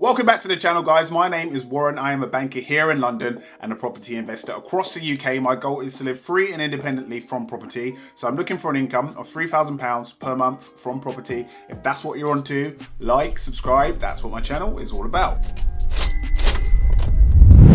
Welcome back to the channel, guys. My name is Warren. I am a banker here in London and a property investor across the UK. My goal is to live free and independently from property. So I'm looking for an income of £3,000 per month from property. If that's what you're onto, like, subscribe. That's what my channel is all about.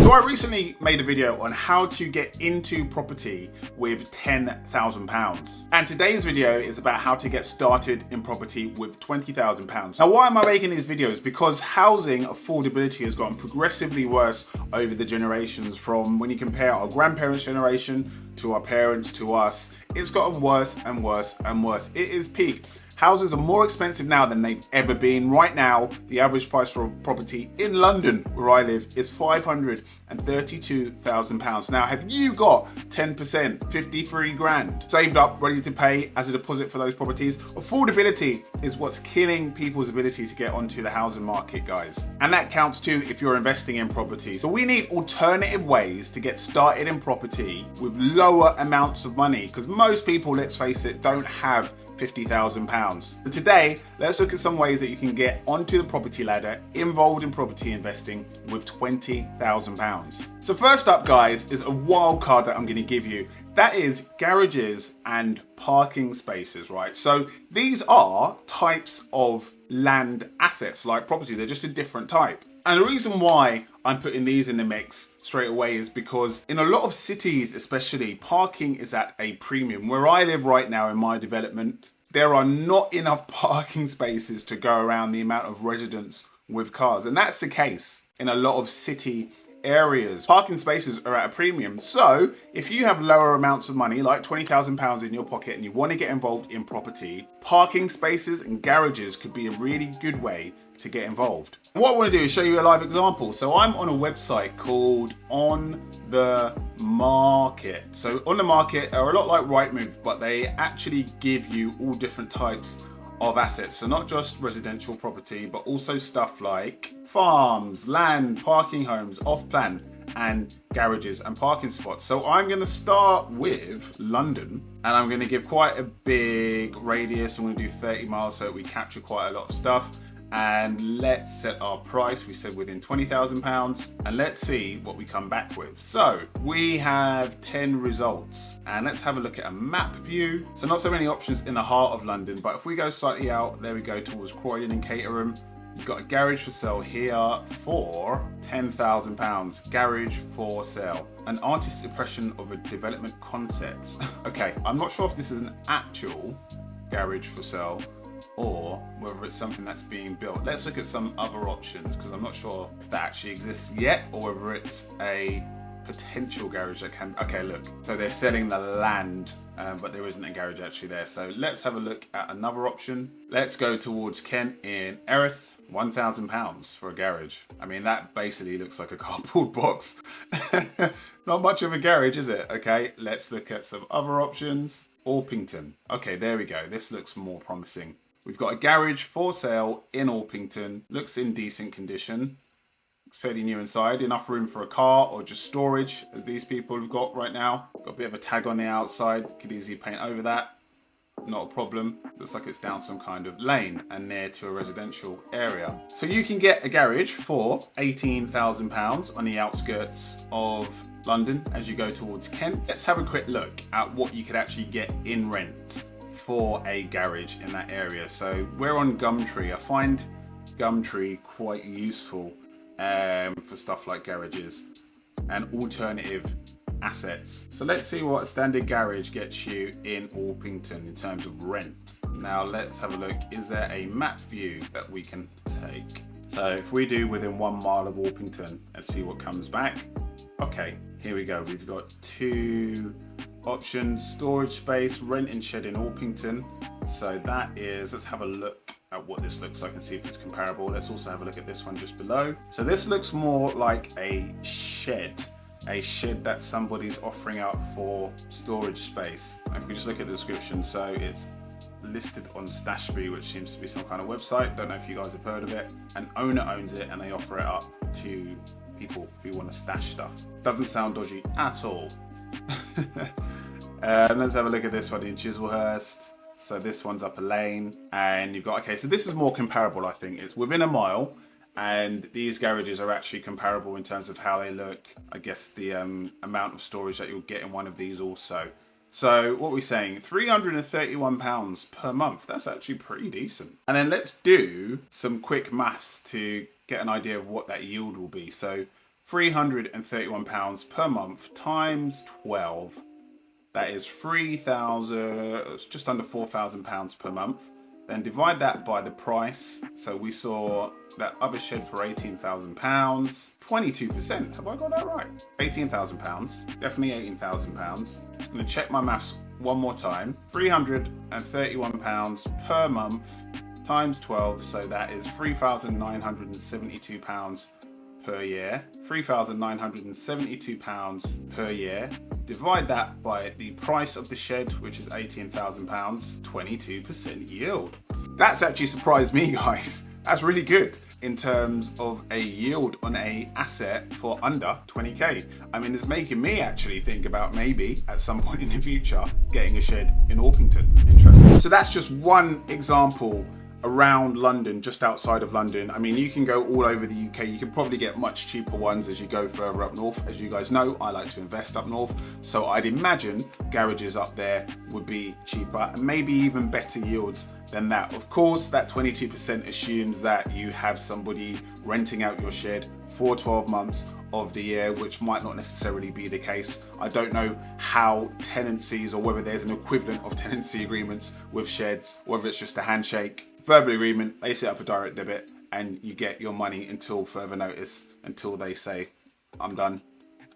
So I recently made a video on how to get into property with £10,000. And today's video is about how to get started in property with £20,000. Now, why am I making these videos? Because housing affordability has gotten progressively worse over the generations. From when you compare our grandparents' generation to our parents to us, it's gotten worse and worse and worse. It is peak. Houses are more expensive now than they've ever been. Right now, the average price for a property in London, where I live, is £532,000. Now, have you got 10%, 53 grand saved up, ready to pay as a deposit for those properties? Affordability is what's killing people's ability to get onto the housing market, guys. And that counts too if you're investing in property. So we need alternative ways to get started in property with lower amounts of money, because most people, let's face it, don't have £50,000. So today, let's look at some ways that you can get onto the property ladder, involved in property investing with £20,000. So first up, guys, is a wild card that I'm going to give you. That is garages and parking spaces, right? So these are types of land assets like property. They're just a different type. And the reason why I'm putting these in the mix straight away is because in a lot of cities, especially, parking is at a premium. Where I live right now in my development, there are not enough parking spaces to go around the amount of residents with cars. And that's the case in a lot of city areas. Parking spaces are at a premium. So if you have lower amounts of money, like £20,000 in your pocket, and you want to get involved in property, parking spaces and garages could be a really good way to get involved. And what I want to do is show you a live example. So I'm on a website called On the Market. So On the Market are a lot like Rightmove, but they actually give you all different types of assets. So not just residential property, but also stuff like farms, land, parking homes, off-plan, and garages and parking spots. So I'm going to start with London, and I'm going to give quite a big radius. I'm going to do 30 miles so that we capture quite a lot of stuff. And let's set our price. We said within £20,000, and let's see what we come back with. So we have 10 results, and let's have a look at a map view. So not so many options in the heart of London, but if we go slightly out, there we go towards Croydon and Caterham. You've got a garage for sale here for £10,000. Garage for sale. An artist's impression of a development concept. Okay, I'm not sure if this is an actual garage for sale or whether it's something that's being built. Let's look at some other options, because I'm not sure if that actually exists yet, or whether it's a potential garage that can. Okay, look, so they're selling the land, but there isn't a garage actually there. So let's have a look at another option. Let's go towards Kent in Erith. £1,000 for a garage. I mean, that basically looks like a cardboard box. Not much of a garage, is it? Okay, let's look at some other options. Orpington. Okay, there we go. This looks more promising. We've got a garage for sale in Orpington. Looks in decent condition. It's fairly new inside. Enough room for a car or just storage, as these people have got right now. Got a bit of a tag on the outside. Could easily paint over that. Not a problem. Looks like it's down some kind of lane and near to a residential area. So you can get a garage for £18,000 on the outskirts of London as you go towards Kent. Let's have a quick look at what you could actually get in rent for a garage in that area. So we're on Gumtree. I find Gumtree quite useful for stuff like garages and alternative assets. So let's see what a standard garage gets you in Orpington in terms of rent. Now let's have a look. Is there a map view that we can take? So if we do within 1 mile of Orpington and see what comes back. Okay, here we go. We've got 2 options. Storage space, rent and shed in Orpington. So that is, let's have a look at what this looks like and see if it's comparable. Let's also have a look at this one just below. So this looks more like a shed that somebody's offering out for storage space. And if we just look at the description, so it's listed on Stashby, which seems to be some kind of website. Don't know if you guys have heard of it. An owner owns it and they offer it up to people who want to stash stuff. Doesn't sound dodgy at all. Let's have a look at this one in Chislehurst. So this one's up a lane, and you've got, okay, so this is more comparable, I think. It's within a mile, And these garages are actually comparable in terms of how they look. I guess the amount of storage that you'll get in one of these also. So what we're saying, £331 per month. That's actually pretty decent. And then let's do some quick maths to get an idea of what that yield will be. So £331 per month times 12. That is 3,000, just under £4,000 per month. Then divide that by the price. So we saw that other shed for £18,000, 22%. Have I got that right? £18,000, definitely £18,000. I'm gonna check my maths one more time. £331 per month times 12. So that is £3,972 per year. £3,972 per year. Divide that by the price of the shed, which is £18,000, 22% yield. That's actually surprised me, guys. That's really good in terms of a yield on a asset for under 20k. I mean, it's making me actually think about maybe at some point in the future getting a shed in Orpington. Interesting. So that's just one example around London, just outside of London. I mean, you can go all over the UK. You can probably get much cheaper ones as you go further up north. As you guys know, I like to invest up north. So I'd imagine garages up there would be cheaper and maybe even better yields than that. Of course, that 22% assumes that you have somebody renting out your shed for 12 months of the year, which might not necessarily be the case. I don't know how tenancies, or whether there's an equivalent of tenancy agreements with sheds, whether it's just a handshake, verbal agreement, they set up a direct debit and you get your money until further notice, until they say, I'm done,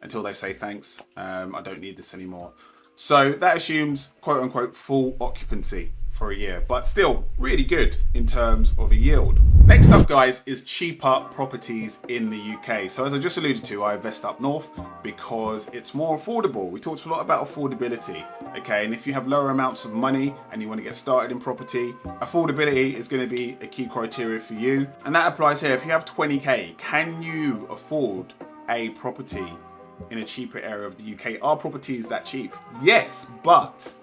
until they say thanks, I don't need this anymore. So that assumes quote unquote full occupancy for a year, but still really good in terms of a yield. Next up, guys, is cheaper properties in the UK. So as I just alluded to, I invest up north because it's more affordable. We talked a lot about affordability, okay? And if you have lower amounts of money and you want to get started in property, affordability is going to be a key criteria for you. And that applies here. If you have 20k, can you afford a property in a cheaper area of the UK? Are properties that cheap? Yes, but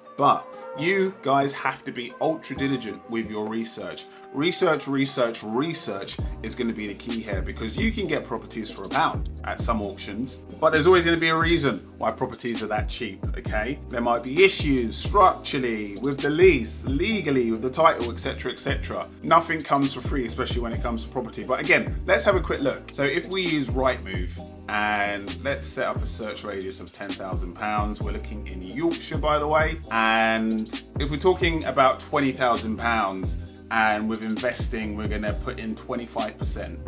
you guys have to be ultra diligent with your research. Research is going to be the key here, because you can get properties for £1 at some auctions, but there's always going to be a reason why properties are that cheap, okay? There might be issues structurally, with the lease, legally, with the title, etc, etc. Nothing comes for free, especially when it comes to property. But again, let's have a quick look. So if we use Rightmove, and let's set up a search radius of £10,000. We're looking in Yorkshire, by the way. And if we're talking about £20,000 and with investing, we're gonna put in 25%.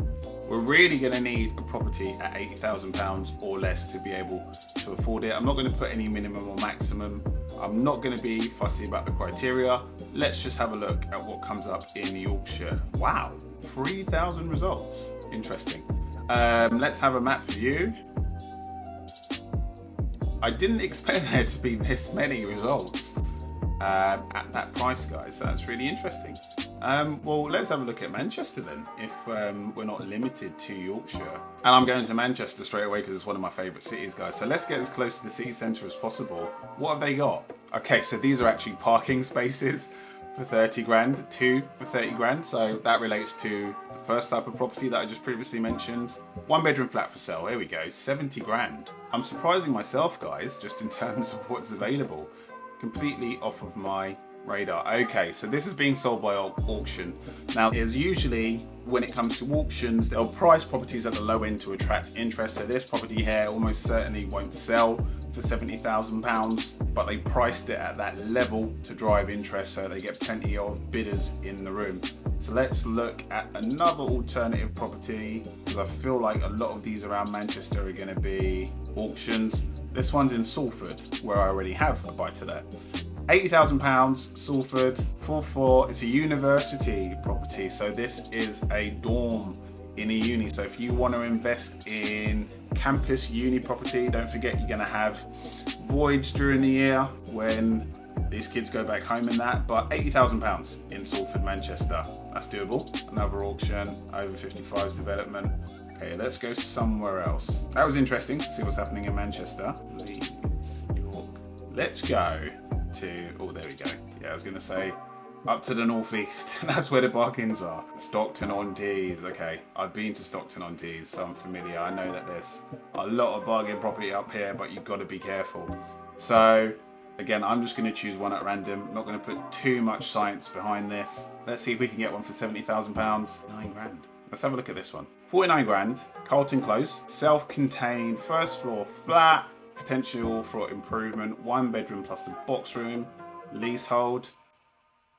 We're really gonna need a property at £80,000 or less to be able to afford it. I'm not gonna put any minimum or maximum. I'm not gonna be fussy about the criteria. Let's just have a look at what comes up in Yorkshire. Wow, 3,000 results. Interesting. Let's have a map view. I didn't expect there to be this many results at that price, guys. So that's really interesting. Well, let's have a look at Manchester then, if we're not limited to Yorkshire. And I'm going to Manchester straight away because it's one of my favourite cities, guys. So let's get as close to the city centre as possible. What have they got? Okay, so these are actually parking spaces for 30 grand, 2 for 30 grand. So that relates to the first type of property that I just previously mentioned. 1 bedroom flat for sale, here we go, 70 grand. I'm surprising myself, guys, just in terms of what's available. Completely off of my radar. Okay, so this is being sold by auction. Now, there's usually, when it comes to auctions, they'll price properties at the low end to attract interest. So this property here almost certainly won't sell for £70,000, but they priced it at that level to drive interest, so they get plenty of bidders in the room. So let's look at another alternative property, because I feel like a lot of these around Manchester are going to be auctions. This one's in Salford, where I already have a buy-to-let. £80,000, Salford, 4-4. It's a university property, so this is a dorm in a uni. So if you want to invest in campus uni property, don't forget you're going to have voids during the year when these kids go back home and that. But £80,000 in Salford, Manchester, that's doable. Another auction, over 55s development. Okay, let's go somewhere else. That was interesting to see what's happening in Manchester. Leeds, York. Let's go to, oh, there we go. Yeah, I was going to say up to the northeast. That's where the bargains are. Stockton-on-Tees. Okay, I've been to Stockton-on-Tees, so I'm familiar. I know that there's a lot of bargain property up here, but you've got to be careful. So again, I'm just going to choose one at random. I'm not going to put too much science behind this. Let's see if we can get one for £70,000. 9 grand. Let's have a look at this one. 49 grand, Carlton Close, self-contained, first floor flat, potential for improvement, 1 bedroom plus a box room, leasehold.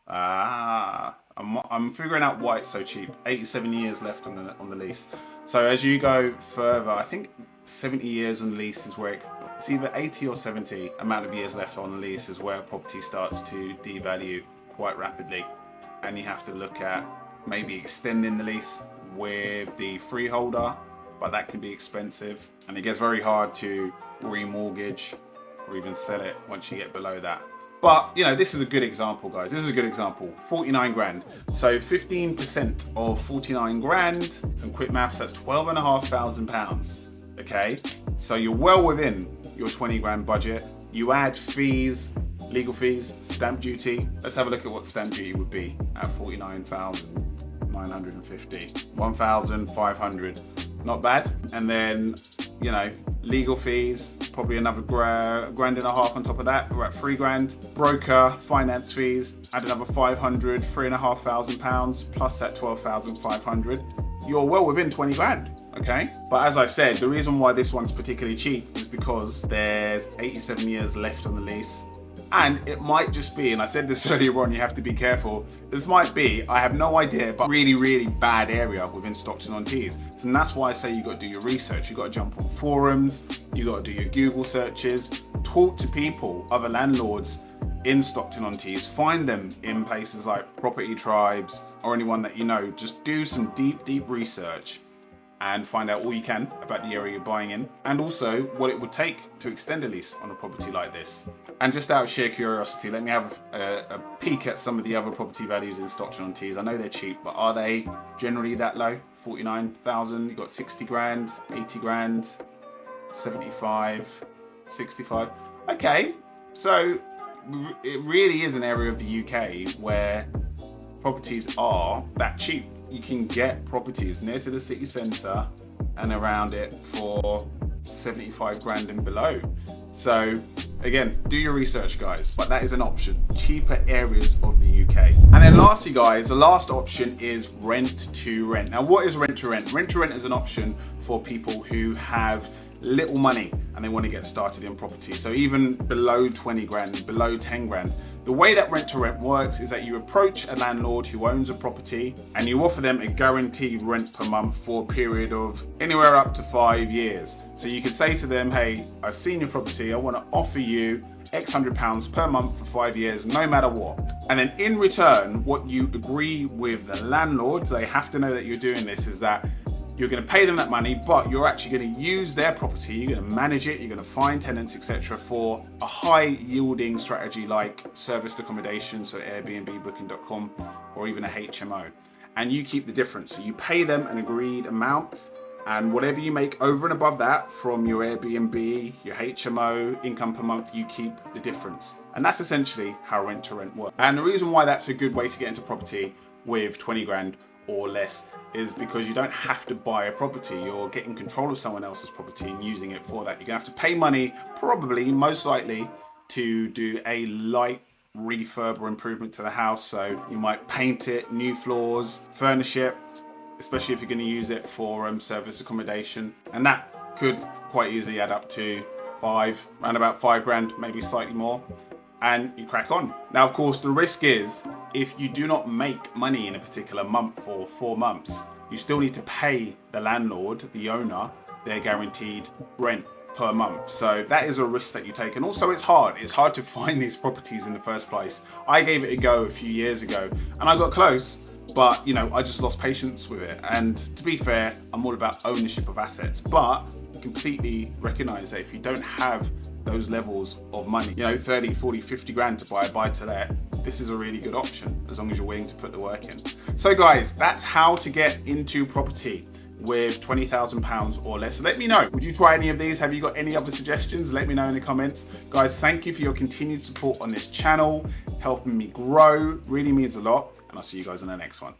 I'm figuring out why it's so cheap. 87 years left on the lease. So as you go further, I think 70 years on the lease is where it's either 80 or 70 amount of years left on the lease is where property starts to devalue quite rapidly, and you have to look at maybe extending the lease with the freeholder, but that can be expensive, and it gets very hard to remortgage or even sell it once you get below that. But you know, this is a good example, guys. This is a good example. 49 grand. So 15% of 49 grand, some quick maths, that's £12,500. Okay, so you're well within your 20 grand budget. You add fees, legal fees, stamp duty. Let's have a look at what stamp duty would be at 49,950. 1,500. Not bad. And then, you know, legal fees, probably another grand and a half on top of that. We're at 3 grand. Broker, finance fees, add another 500, £3,500 plus that 12,500. You're well within 20 grand, okay? But as I said, the reason why this one's particularly cheap is because there's 87 years left on the lease. And it might just be, and I said this earlier on, you have to be careful. This might be, I have no idea, but really, really bad area within Stockton-on-Tees. And that's why I say you got to do your research. You got to jump on forums, you got to do your Google searches, talk to people, other landlords in Stockton-on-Tees, find them in places like Property Tribes or anyone that you know. Just do some deep research and find out all you can about the area you're buying in, and also what it would take to extend a lease on a property like this. And just out of sheer curiosity, let me have a peek at some of the other property values in Stockton-on-Tees. I know they're cheap, but are they generally that low? 49,000, you've got 60 grand, 80 grand, 75, 65. Okay, so it really is an area of the UK where properties are that cheap. You can get properties near to the city centre and around it for 75 grand and below. So again, do your research, guys, but that is an option. Cheaper areas of the UK. And then lastly, guys, the last option is rent to rent. Now, what is rent to rent? Rent to rent is an option for people who have little money and they want to get started in property. So even below 20 grand, below 10 grand. The way that rent to rent works is that you approach a landlord who owns a property and you offer them a guaranteed rent per month for a period of anywhere up to 5 years. So you can say to them, hey, I've seen your property, I want to offer you X £100 per month for 5 years, no matter what. And then in return, what you agree with the landlords, they have to know that you're doing this, is that you're going to pay them that money, but you're actually going to use their property, you're going to manage it, you're going to find tenants, etc., for a high yielding strategy like serviced accommodation, so Airbnb, Booking.com, or even a HMO. And you keep the difference. So you pay them an agreed amount, and whatever you make over and above that from your Airbnb, your HMO, income per month, you keep the difference. And that's essentially how rent to rent works. And the reason why that's a good way to get into property with 20 grand or less is because you don't have to buy a property. You're getting control of someone else's property and using it for that. You're gonna have to pay money, probably, most likely, to do a light refurb or improvement to the house. So you might paint it, new floors, furnish it, especially if you're gonna use it for service accommodation. And that could quite easily add up to around about 5 grand, maybe slightly more. And you crack on. Now, of course, the risk is if you do not make money in a particular month or 4 months, you still need to pay the landlord, the owner, their guaranteed rent per month. So that is a risk that you take. And also it's hard. It's hard to find these properties in the first place. I gave it a go a few years ago and I got close, but you know, I just lost patience with it. And to be fair, I'm all about ownership of assets, but completely recognize that if you don't have those levels of money, you know, 30, 40, 50 grand to buy a buy to let, this is a really good option as long as you're willing to put the work in. So guys, that's how to get into property. with £20,000 or less. So let me know, would you try any of these? Have you got any other suggestions? Let me know in the comments. Guys, thank you for your continued support on this channel, helping me grow, really means a lot, and I'll see you guys in the next one.